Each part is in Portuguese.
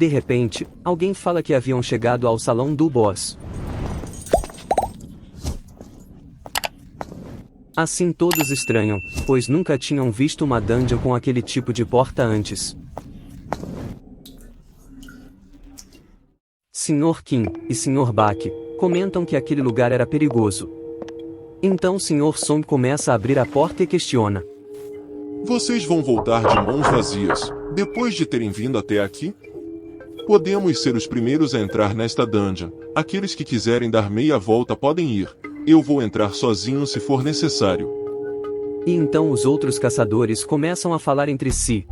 De repente, alguém fala que haviam chegado ao salão do boss. Assim todos estranham, pois nunca tinham visto uma dungeon com aquele tipo de porta antes. Sr. Kim e Sr. Bak comentam que aquele lugar era perigoso. Então Sr. Song começa a abrir a porta e questiona. Vocês vão voltar de mãos vazias, depois de terem vindo até aqui? Podemos ser os primeiros a entrar nesta dungeon. Aqueles que quiserem dar meia volta podem ir. Eu vou entrar sozinho se for necessário. E então os outros caçadores começam a falar entre si,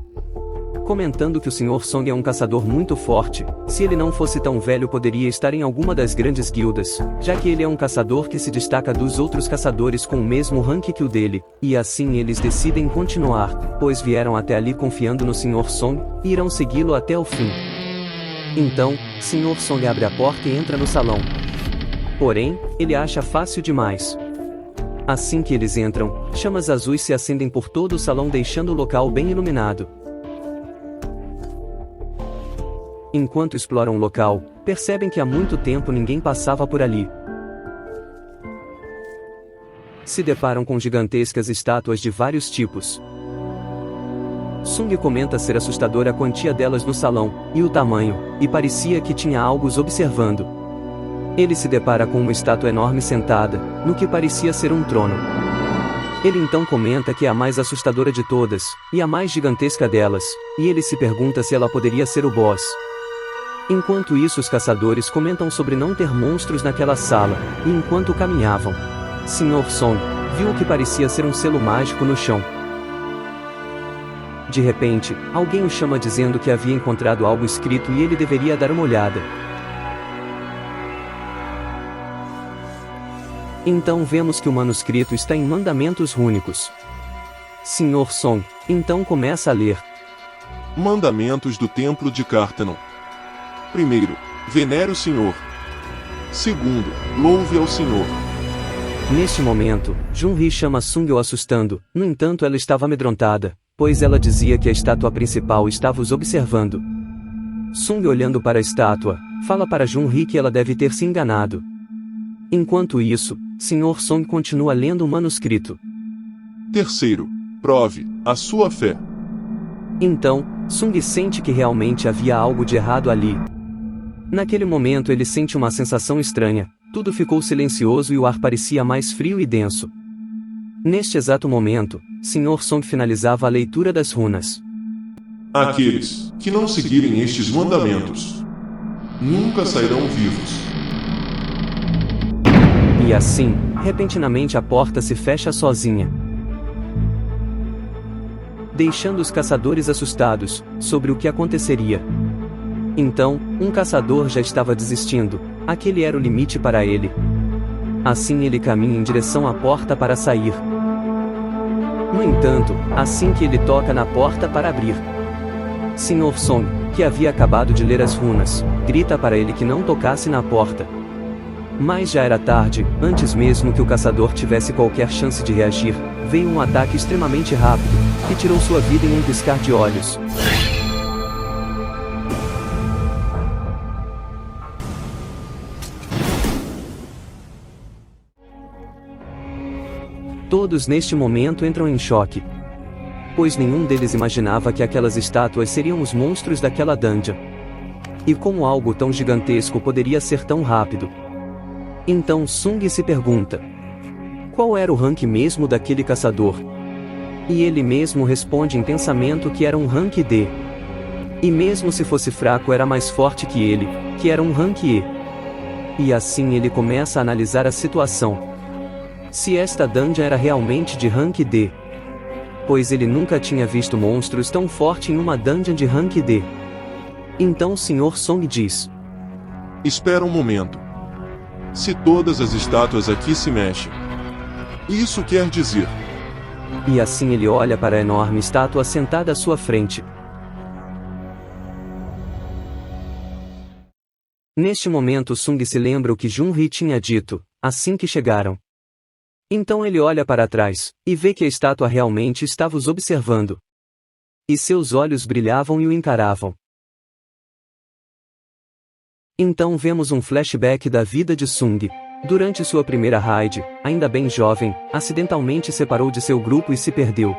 comentando que o Sr. Song é um caçador muito forte. Se ele não fosse tão velho, poderia estar em alguma das grandes guildas, já que ele é um caçador que se destaca dos outros caçadores com o mesmo rank que o dele. E assim eles decidem continuar, pois vieram até ali confiando no Sr. Song, e irão segui-lo até o fim. Então, Sr. Song abre a porta e entra no salão. Porém, ele acha fácil demais. Assim que eles entram, chamas azuis se acendem por todo o salão, deixando o local bem iluminado. Enquanto exploram o local, percebem que há muito tempo ninguém passava por ali. Se deparam com gigantescas estátuas de vários tipos. Sung comenta ser assustadora a quantia delas no salão, e o tamanho, e parecia que tinha algo os observando. Ele se depara com uma estátua enorme sentada, no que parecia ser um trono. Ele então comenta que é a mais assustadora de todas, e a mais gigantesca delas, e ele se pergunta se ela poderia ser o boss. Enquanto isso, os caçadores comentam sobre não ter monstros naquela sala, e enquanto caminhavam, Sr. Song viu o que parecia ser um selo mágico no chão. De repente, alguém o chama dizendo que havia encontrado algo escrito e ele deveria dar uma olhada. Então vemos que o manuscrito está em mandamentos rúnicos. Sr. Song então começa a ler. Mandamentos do Templo de Cartanon. Primeiro, venere o Senhor. Segundo, louve ao Senhor. Neste momento, Junri chama Sung o assustando, no entanto ela estava amedrontada, pois ela dizia que a estátua principal estava os observando. Sung, olhando para a estátua, fala para Junri que ela deve ter se enganado. Enquanto isso, Sr. Song continua lendo o manuscrito. Terceiro, prove a sua fé. Então, Sung sente que realmente havia algo de errado ali. Naquele momento ele sente uma sensação estranha, tudo ficou silencioso e o ar parecia mais frio e denso. Neste exato momento, Sr. Song finalizava a leitura das runas. Aqueles que não seguirem estes mandamentos nunca sairão vivos. E assim, repentinamente a porta se fecha sozinha, deixando os caçadores assustados sobre o que aconteceria. Então, um caçador já estava desistindo, aquele era o limite para ele. Assim ele caminha em direção à porta para sair. No entanto, assim que ele toca na porta para abrir, Sr. Song, que havia acabado de ler as runas, grita para ele que não tocasse na porta. Mas já era tarde, antes mesmo que o caçador tivesse qualquer chance de reagir, veio um ataque extremamente rápido, que tirou sua vida em um piscar de olhos. Todos neste momento entram em choque, pois nenhum deles imaginava que aquelas estátuas seriam os monstros daquela dungeon. E como algo tão gigantesco poderia ser tão rápido? Então Sung se pergunta: qual era o rank mesmo daquele caçador? E ele mesmo responde em pensamento que era um rank D. E mesmo se fosse fraco era mais forte que ele, que era um rank E. E assim ele começa a analisar a situação. Se esta dungeon era realmente de rank D, pois ele nunca tinha visto monstros tão fortes em uma dungeon de rank D. Então o Sr. Song diz: espera um momento. Se todas as estátuas aqui se mexem, isso quer dizer... E assim ele olha para a enorme estátua sentada à sua frente. Neste momento Sung se lembra o que Junri tinha dito, assim que chegaram. Então ele olha para trás, e vê que a estátua realmente estava os observando. E seus olhos brilhavam e o encaravam. Então vemos um flashback da vida de Sung. Durante sua primeira raid, ainda bem jovem, acidentalmente separou de seu grupo e se perdeu.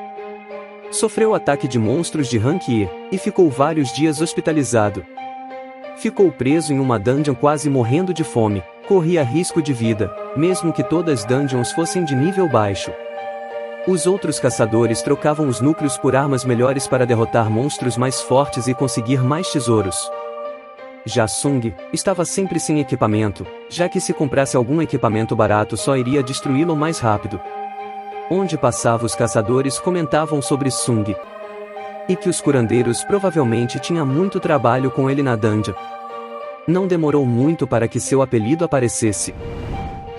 Sofreu ataque de monstros de rank E, e ficou vários dias hospitalizado. Ficou preso em uma dungeon quase morrendo de fome, corria risco de vida, mesmo que todas as dungeons fossem de nível baixo. Os outros caçadores trocavam os núcleos por armas melhores para derrotar monstros mais fortes e conseguir mais tesouros. Já Sung estava sempre sem equipamento, já que se comprasse algum equipamento barato só iria destruí-lo mais rápido. Onde passava os caçadores comentavam sobre Sung. E que os curandeiros provavelmente tinham muito trabalho com ele na dungeon. Não demorou muito para que seu apelido aparecesse.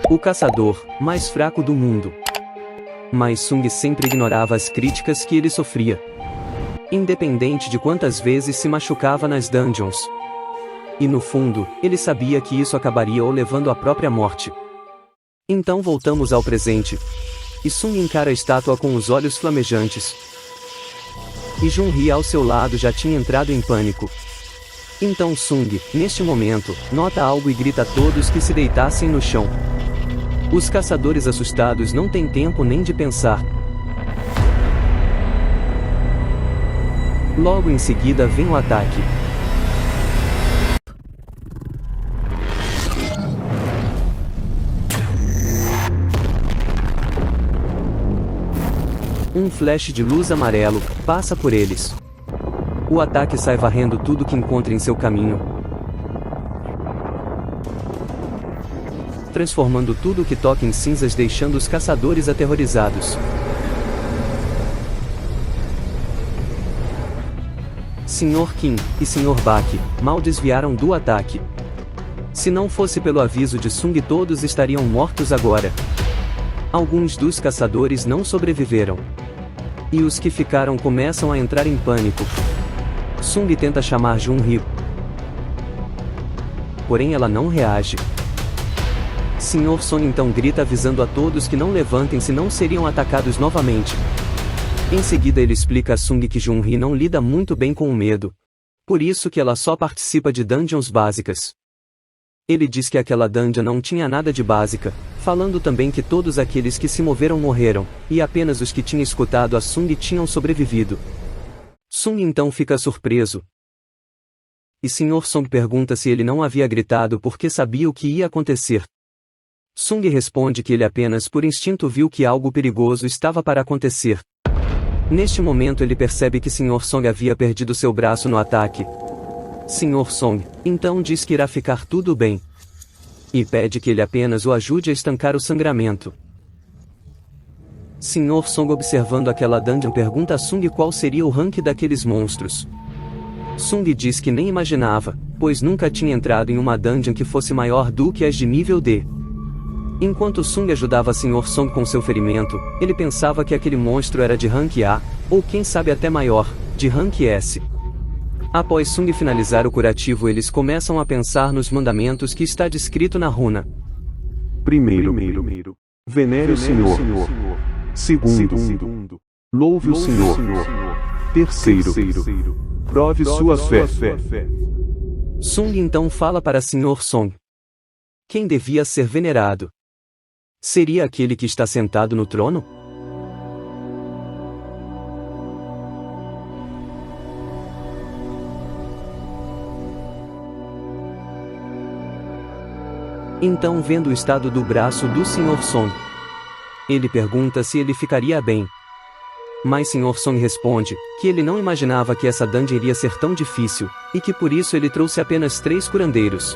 O caçador mais fraco do mundo. Mas Sung sempre ignorava as críticas que ele sofria. Independente de quantas vezes se machucava nas dungeons. E no fundo, ele sabia que isso acabaria o levando à própria morte. Então voltamos ao presente. E Sung encara a estátua com os olhos flamejantes. E Junri ao seu lado já tinha entrado em pânico. Então Sung, neste momento, nota algo e grita a todos que se deitassem no chão. Os caçadores assustados não têm tempo nem de pensar. Logo em seguida vem o ataque. Um flash de luz amarelo passa por eles. O ataque sai varrendo tudo que encontra em seu caminho, transformando tudo o que toca em cinzas, deixando os caçadores aterrorizados. Sr. Kim e Sr. Bak mal desviaram do ataque. Se não fosse pelo aviso de Sung, todos estariam mortos agora. Alguns dos caçadores não sobreviveram. E os que ficaram começam a entrar em pânico. Sung tenta chamar Junri, porém ela não reage. Sr. Song então grita avisando a todos que não levantem, senão seriam atacados novamente. Em seguida ele explica a Sung que Junri não lida muito bem com o medo. Por isso que ela só participa de dungeons básicas. Ele diz que aquela dungeon não tinha nada de básica, falando também que todos aqueles que se moveram morreram, e apenas os que tinham escutado a Sung tinham sobrevivido. Sung então fica surpreso. E Sr. Song pergunta se ele não havia gritado porque sabia o que ia acontecer. Sung responde que ele apenas por instinto viu que algo perigoso estava para acontecer. Neste momento ele percebe que Sr. Song havia perdido seu braço no ataque. Sr. Song então diz que irá ficar tudo bem. E pede que ele apenas o ajude a estancar o sangramento. Sr. Song, observando aquela dungeon, pergunta a Sung qual seria o rank daqueles monstros. Sung diz que nem imaginava, pois nunca tinha entrado em uma dungeon que fosse maior do que as de nível D. Enquanto Sung ajudava Sr. Song com seu ferimento, ele pensava que aquele monstro era de rank A, ou quem sabe até maior, de rank S. Após Sung finalizar o curativo, eles começam a pensar nos mandamentos que está descrito na runa. Primeiro, venere o Senhor. Segundo, louve o Senhor. Terceiro, prove sua fé. Sung então fala para Sr. Song. Quem devia ser venerado? Seria aquele que está sentado no trono? Então, vendo o estado do braço do Sr. Song, ele pergunta se ele ficaria bem. Mas Sr. Song responde que ele não imaginava que essa dungeon iria ser tão difícil, e que por isso ele trouxe apenas 3 curandeiros.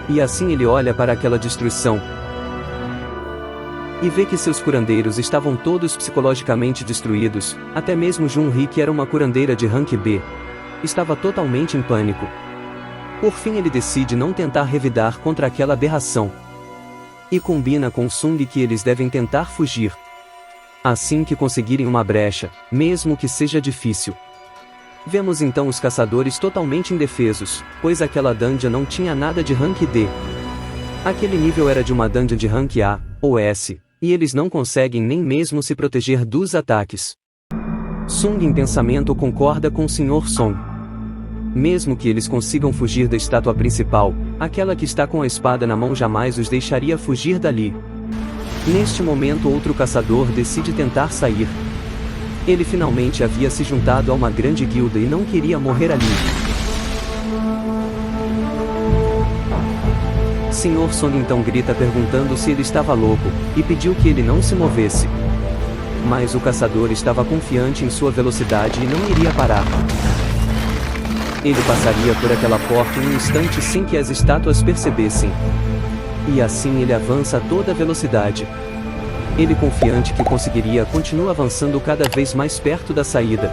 E assim ele olha para aquela destruição e vê que seus curandeiros estavam todos psicologicamente destruídos, até mesmo Junri, que era uma curandeira de rank B, estava totalmente em pânico. Por fim ele decide não tentar revidar contra aquela aberração. E combina com Sung que eles devem tentar fugir. Assim que conseguirem uma brecha, mesmo que seja difícil. Vemos então os caçadores totalmente indefesos, pois aquela dungeon não tinha nada de rank D. Aquele nível era de uma dungeon de rank A, ou S, e eles não conseguem nem mesmo se proteger dos ataques. Sung em pensamento concorda com o Sr. Song. Mesmo que eles consigam fugir da estátua principal, aquela que está com a espada na mão jamais os deixaria fugir dali. Neste momento outro caçador decide tentar sair. Ele finalmente havia se juntado a uma grande guilda e não queria morrer ali. Sr. Sony então grita perguntando se ele estava louco, e pediu que ele não se movesse. Mas o caçador estava confiante em sua velocidade e não iria parar. Ele passaria por aquela porta em um instante sem que as estátuas percebessem. E assim ele avança a toda velocidade. Ele confiante que conseguiria continua avançando cada vez mais perto da saída.